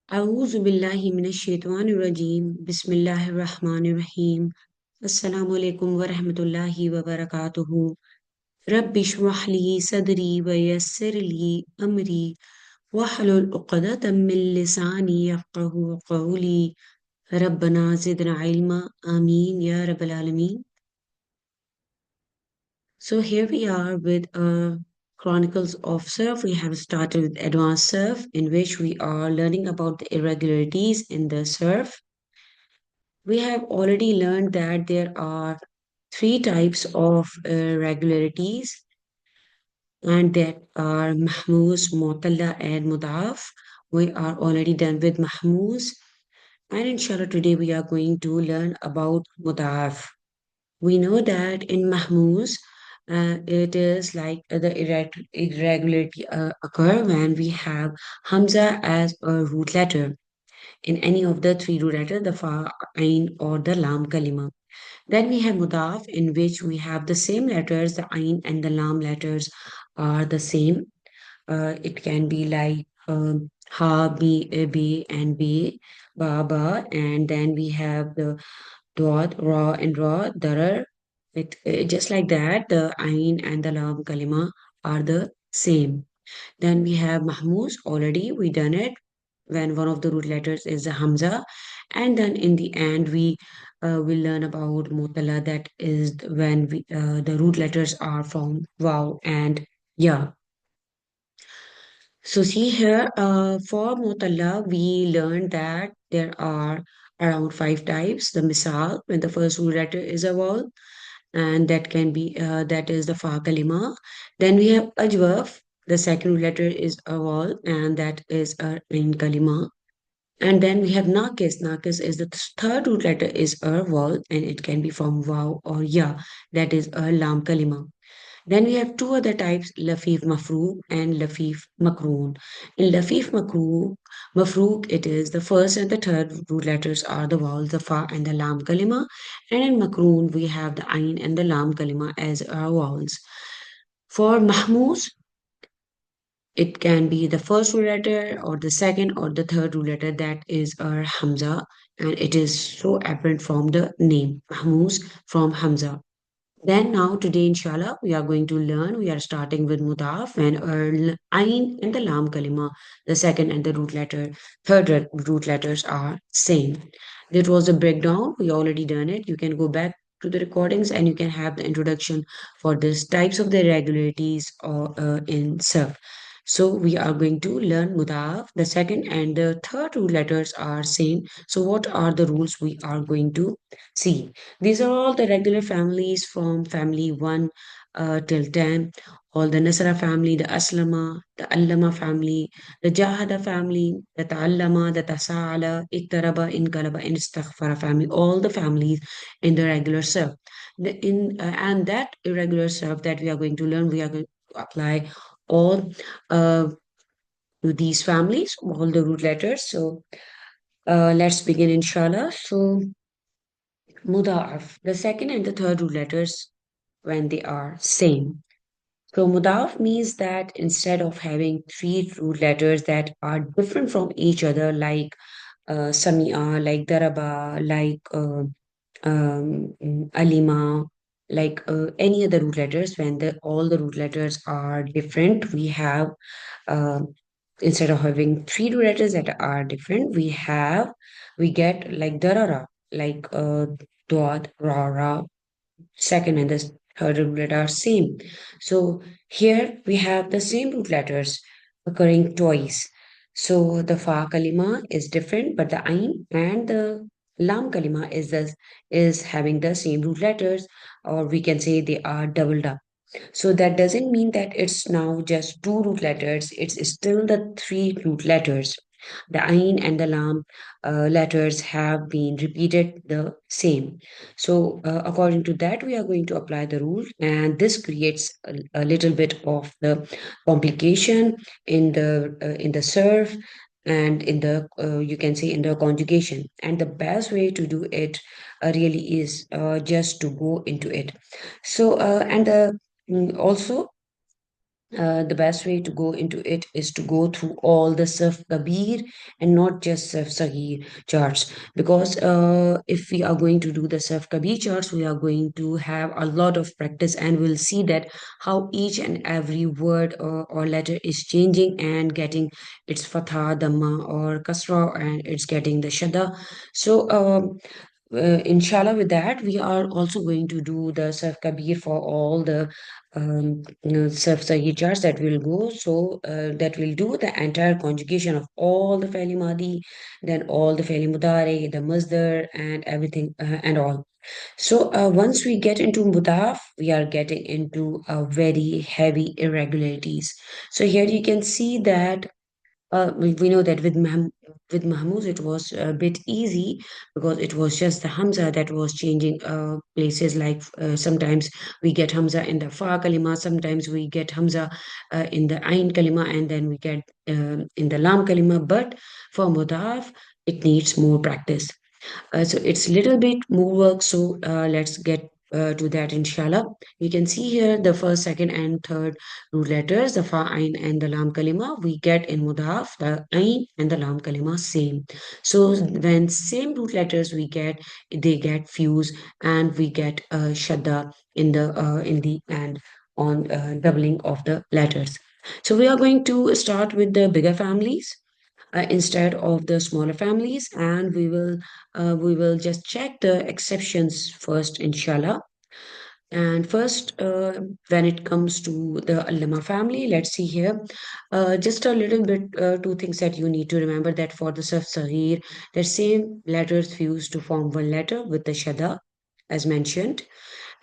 أعوذ بالله من الشيطان الرجيم بسم الله الرحمن الرحيم السلام عليكم ورحمة الله وبركاته رب اشرح لي صدري ويسر لي أمري واحلل عقدة من لساني يفقه قولي ربنا زدنا علما آمين يا رب العالمين. So here we are with Chronicles of Surf. We have started with Advanced Surf, in which we are learning about the irregularities in the surf. We have already learned that there are three types of irregularities, and that are Mahmuz, Mutalla, and Mudaf. We are already done with Mahmuz, and inshallah, today we are going to learn about Mudaf. We know that in Mahmuz, it is like the irregularity occur when we have Hamza as a root letter in any of the three root letters, the Fa, Ain, or the Lam Kalima. Then we have Mudaf, in which we have the same letters, the Ain and the Lam letters are the same. It can be like Ha, B, and B, Ba, Ba, and then we have the Dot, Ra, and Ra, Darar. Just like that, the Ain and the Lam Kalima are the same. Then we have Mahmuz, already we done it when one of the root letters is the Hamza. And then in the end, we will learn about Mutala, that is when the root letters are from Wow and Ya. So see here, for Mutalla, we learned that there are around five types. The Misal, when the first root letter is a vowel, and that can be that is the Fa Kalima. Then we have Ajwaf, the second root letter is a vowel, and that is a Ain Kalima. And then we have Nakis. Nakis is the third root letter is a vowel, and it can be from Waw or Ya, that is a Lam Kalima. Then we have two other types, Lafif Mafrook and Lafif Makroon. In Lafif Mafrook, it is the first and the third root letters are the vowels, the Fa and the Lam Kalima. And in Makroon, we have the Ain and the Lam Kalima as our vowels. For Mahmuz, it can be the first root letter or the second or the third root letter, that is our Hamza, and it is so apparent from the name Mahmuz from Hamza. Then now today inshallah we are going to learn, we are starting with Mudaf and Ain and the Lam Kalima, the second and the third root letters are same. That was a breakdown, we already done it. You can go back to the recordings and you can have the introduction for this types of the irregularities or in surf. So we are going to learn Mudaf, the second and the third root letters are same. So what are the rules we are going to see? These are all the regular families from family 1 till 10. All the Nasra family, the Aslama, the Allama family, the Jahada family, the Ta'allama, the Tasa'ala, Iktaraba, Inkalaba, and Istaghfara family. All the families in the regular surf. And that irregular surf that we are going to learn, we are going to apply all uh, to these families, all the root letters. So let's begin, inshallah. So Mudaf, the second and the third root letters when they are same. So Mudaf means that instead of having three root letters that are different from each other, like Samia, like Daraba, like Alima, like any other root letters, when all the root letters are different, we have uh, instead of having three root letters that are different, we get like Darara, like Dwad, Rara, second and the third root letter are same. So here we have the same root letters occurring twice. So the Fa Kalima is different, but the Ain and the Lam Kalima is having the same root letters, or we can say they are doubled up. So that doesn't mean that it's now just two root letters, it's still the three root letters. The Ain and the Lam letters have been repeated the same. So, according to that, we are going to apply the rule, and this creates a little bit of the complication in the surf and in the you can say in the conjugation. And the best way to do it really is just to go into it. So, and also the best way to go into it is to go through all the Saf Kabir and not just Saf Sagir charts. Because if we are going to do the Saf Kabir charts, we are going to have a lot of practice and we'll see that how each and every word or letter is changing and getting its fatha, dhamma, or kasra, and it's getting the shada. So, inshallah, with that, we are also going to do the Saf Kabir for all the Saf Sahih charts that will go. So that will do the entire conjugation of all the Fa'li Madi, then all the Fa'li Mudari, the Masdar, and everything and all. So once we get into Mudaf, we are getting into very heavy irregularities. So here you can see that we know that with Mahmud it was a bit easy because it was just the Hamza that was changing places. Like sometimes we get Hamza in the Fa kalima, sometimes we get Hamza in the Ain kalima, and then we get in the Lam kalima. But for Mudaf, it needs more practice. So it's little bit more work. So let's get to that inshallah. You can see here the first, second, and third root letters, the fa, ain, and the lam kalima. We get in mudaf the ain and the lam kalima same. So when same root letters we get, they get fused, and we get shadda in the end on doubling of the letters. So we are going to start with the bigger families instead of the smaller families, and we will just check the exceptions first inshallah. And first, when it comes to the Allama family, let's see here. Just a little bit, two things that you need to remember, that for the Saf Sahir, the same letters fused to form one letter with the Shada, as mentioned.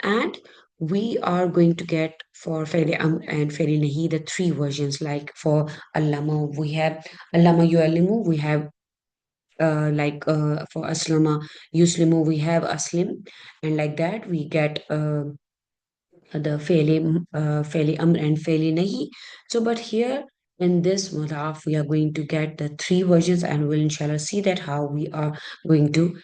And we are going to get for Feli and Feli Nahi the three versions. Like for Allama, we have Allama Yualimu, we have for Aslama Yuslimu, we have Aslim, and like that we get the fairly amr and fairly nahi. So, but here in this mudaf, we are going to get the three versions, and we'll inshallah see that how we are going to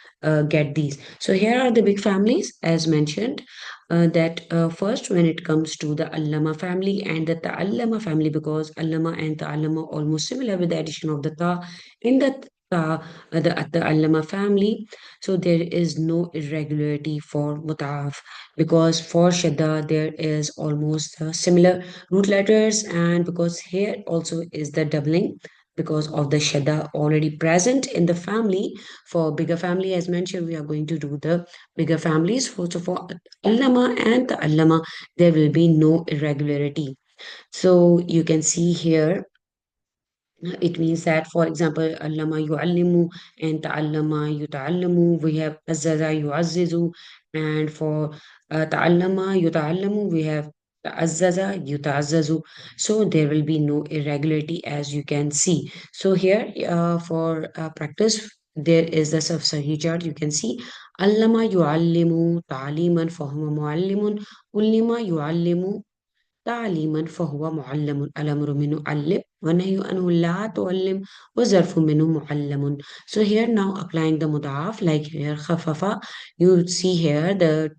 get these. So here are the big families as mentioned. That first, when it comes to the allama family and the ta'allama family, because allama and ta'allama are almost similar with the addition of the ta in the the allama family. So there is no irregularity for mutaf, because for Shadda there is almost similar root letters, and because here also is the doubling because of the Shadda already present in the family. For bigger family, as mentioned, we are going to do the bigger families. So for Allama and the Allama, there will be no irregularity. So you can see here it means that, for example, allama yu'allimu and ta'allama yuta'allamu. We have azzaza yu'azzizu, and for ta'allama yuta'allamu, we have ta'azzaza yuta'azzazu. So there will be no irregularity, as you can see. So here, for practice, there is the sahih chart. You can see allama yu'allimu ta'aliman fahuwa mu'allimun, ullima yu'allimu تعليما فهو معلم الأمر منه علم ونهي أنه لا تعلم وظرف منه معلم. So here now applying the مضاعف, like here خفف, you see here the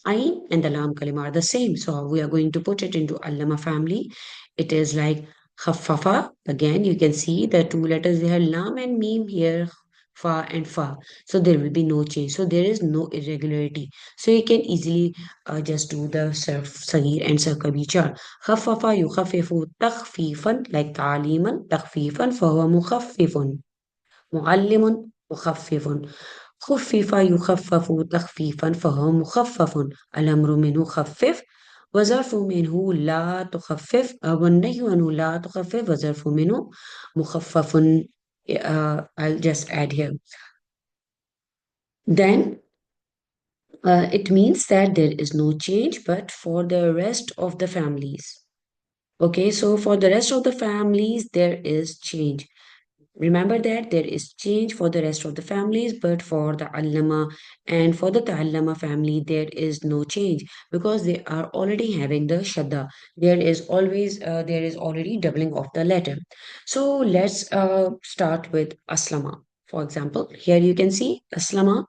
Ain and the Lam kalima are the same. So we are going to put it into Allama family. It is like Khaffafa. Again, you can see the two letters there, Lam and Mim here, Fa and Fa. So there will be no change. So there is no irregularity. So you can easily just do the Sarf Sagir and Sarkabi chart. Khaffafa yukhaffifu takhfifan, like ta'aliman takhfifan fahuwa mukhaffifun. معلم مخفف خفف يخفف تخفيفا فهو مخفف الأمر منه خفف وظرف منه لا تخفف والنهي عنه لا تخفف وظرف منه مخفف. I'll just add here. Then it means that there is no change, but for the rest of the families. Okay, so for the rest of the families, there is change. Remember that there is change for the rest of the families, but for the Allama and for the Ta'allama family, there is no change because they are already having the Shadda. There is already doubling of the letter. So let's start with Aslama. For example, here you can see Aslama.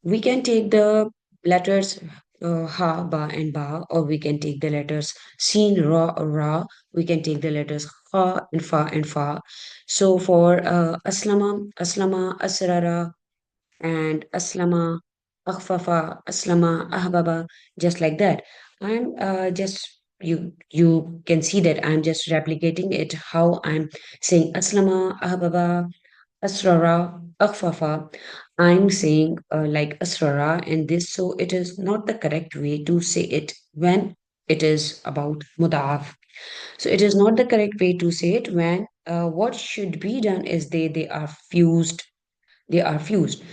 We can take the letters ha, ba, and ba, or we can take the letters sin, ra, or ra. We can take the letters ha and fa and fa. So for aslama, aslama, asrara, and aslama, akhfafa, aslama, ahbaba, just like that. I'm just you can see that I'm just replicating it how I'm saying aslama, ahbaba, asrara, akhfafa. I'm saying like asrara and this, so it is not the correct way to say it when it is about mudaf. So it is not the correct way to say it when what should be done is they are fused. They are fused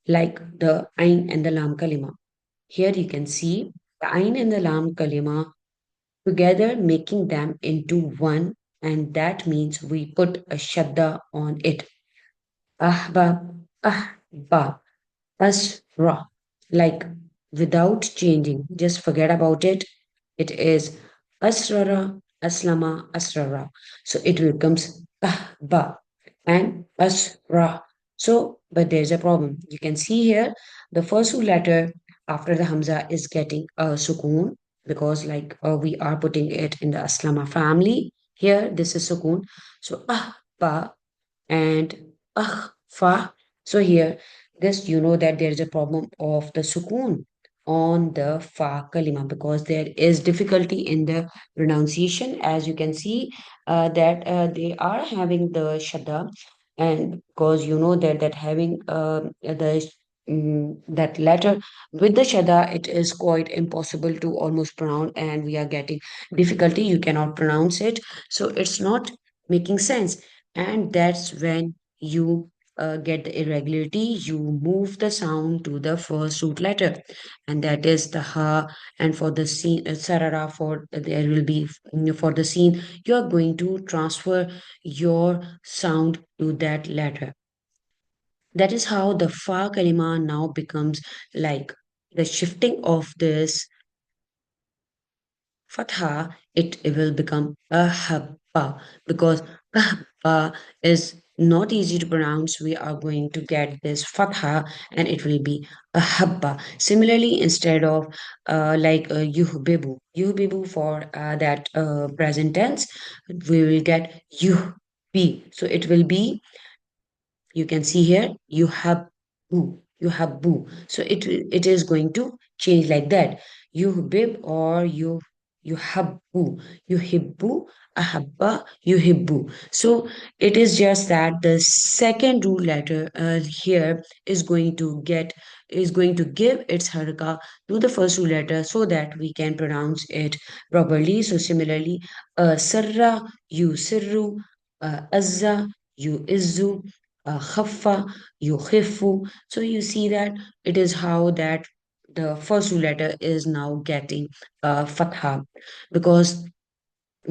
like the Ain and the Lam Kalima. Here you can see the Ain and the Lam Kalima together making them into one, and that means we put a Shadda on it. Ahba, ahba, asra. Like without changing, just forget about it. It is asrara, aslama, asrara. So it becomes ahba and asra. So, but there's a problem. You can see here the first two letter after the hamza is getting a sukoon because like we are putting it in the aslama family. Here, this is sukoon. So ahba and fa. So here, this you know that there is a problem of the sukoon on the fa kalima because there is difficulty in the pronunciation. As you can see, that they are having the shadda, and because you know that having that letter with the shadda, it is quite impossible to almost pronounce, and we are getting difficulty. You cannot pronounce it, so it's not making sense, and that's when you get the irregularity. You move the sound to the first root letter, and that is the ha. And for the scene sarara, for there will be for the scene, you are going to transfer your sound to that letter. That is how the fa kalima now becomes like the shifting of this fatha, it will become a habba because habba is not easy to pronounce. We are going to get this fatha and it will be a habba. Similarly, instead of like yuhbibu for that present tense, we will get yuhbi. So it will be, you can see here you have boo, so it is going to change like that, you bib or you habbu, you hibbu, ahabba, you hibbu. So it is just that the second root letter here is going to get is going to give its haraka to the first root letter so that we can pronounce it properly. So similarly, sarra, you sirru, azza, you izzu, khaffa, yukhifu. So you see that it is how that the first two letter is now getting fatha because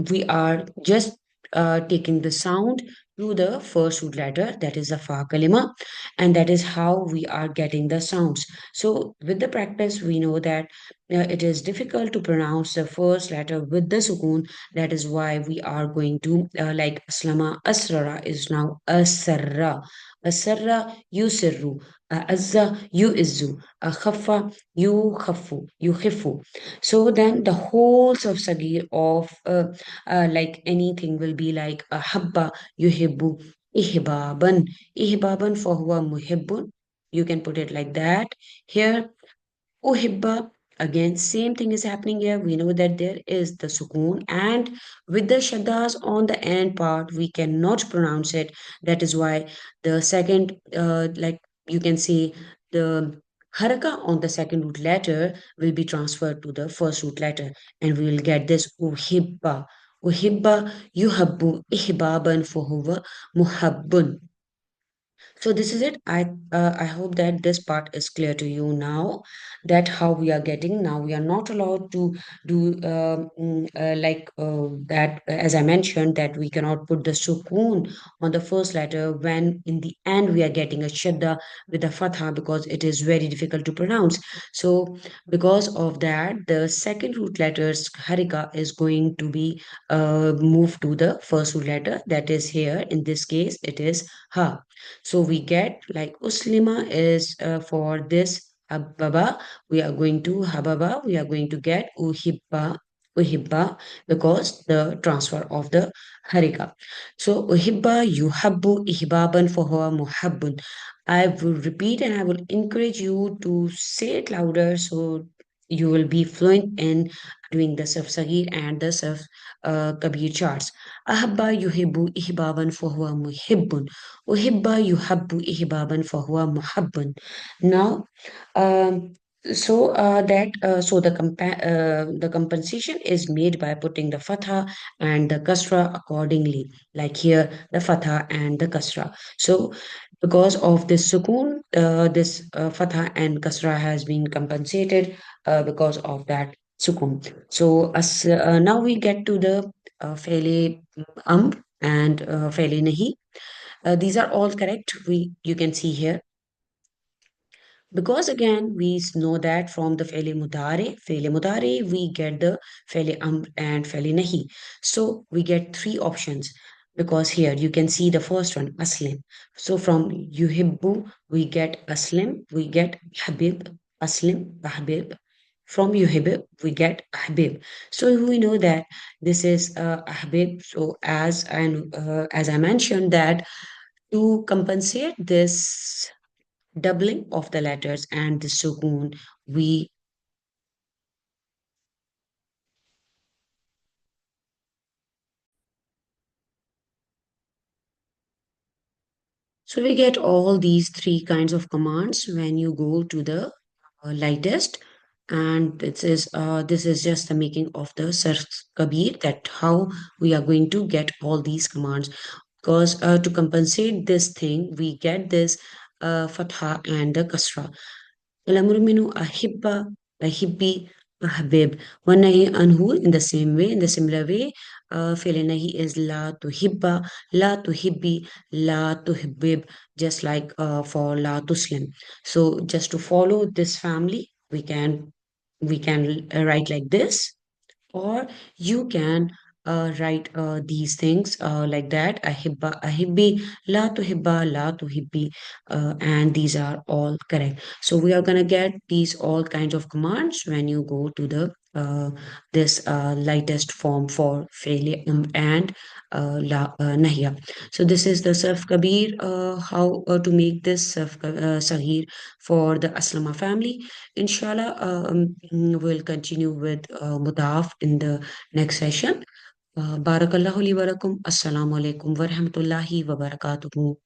we are just taking the sound to the first root letter, that is the fa kalima, and that is how we are getting the sounds. So with the practice we know that it is difficult to pronounce the first letter with the sukoon. That is why we are going to like aslama, asrara is now asarra, asarra, yusirru, azza, yuizzu, khaffa, yukhaffu, yukhifu. So then the whole of sagir of like anything will be like a habba, yuhibbu, ihbaban, ihbaban for huwa muhibbun. You can put it like that. Here Uhibba, again, same thing is happening here. We know that there is the sukoon, and with the shaddas on the end part, we cannot pronounce it. That is why the second, like you can see, the haraka on the second root letter will be transferred to the first root letter, and we will get this uhibba. Uhibba yuhabbu ihbaban fahuwa muhabbun. So this is it. I hope that this part is clear to you now. That how we are getting now. We are not allowed to do like that. As I mentioned, that we cannot put the sukoon on the first letter when in the end we are getting a shadda with a fatha because it is very difficult to pronounce. So because of that, the second root letters harika is going to be moved to the first root letter. That is here in this case it is ha. So we get like Uslima is for this Hababa, we are going to hababa, we are going to get uhibba, because the transfer of the harika. So uhibba, yuhabbu, ihbaban, fahuwa muhabbun. I will repeat and I will encourage you to say it louder so you will be fluent in doing the Saf Sagir and the Saf Kabir charts. Ahabba yuhibbu ihbaban fahuwa muhibbun. Uhibba yuhabbu ihbaban fahuwa muhabbun. Now, um, so the compensation is made by putting the fatha and the kasra accordingly. Like here, the fatha and the kasra. So because of this sukoon, this fatha and kasra has been compensated because of that sukoon. So now we get to the fele and fele nahi. These are all correct. We you can see here, because again, we know that from the fele mudare, we get the fele amr and fele nahi. So we get three options, because here you can see the first one, aslim. So from yuhibbu, we get aslim, we get habib, aslim, habib. From yuhibbu, we get habib. So we know that this is habib. So as I mentioned that to compensate this doubling of the letters and the sukoon, we so we get all these three kinds of commands when you go to the lightest, and this is just the making of the Sar Kabir, that how we are going to get all these commands, because to compensate this thing we get this fatha and the kasra. الأمر منه أحب أحبي أحبب والنهي عنه in the same way, in the similar way. فعل النهي is لا تحب لا تحبي لا تحبب, just like for لا تسلم. So just to follow this family, we can write like this, or you can write these things like that, ahibba ahibbi, la tuhibba la tuhibbi, and these are all correct. So we are going to get these all kinds of commands when you go to the this lightest form for failure and nahiya. So this is the Saf Kabir, how to make this Saf Sahir for the Aslama family. Inshallah, we'll continue with Mudaf in the next session. Barakallahu li wa lakum. Assalamu alaikum wa rahmatullahi wa barakatuhu.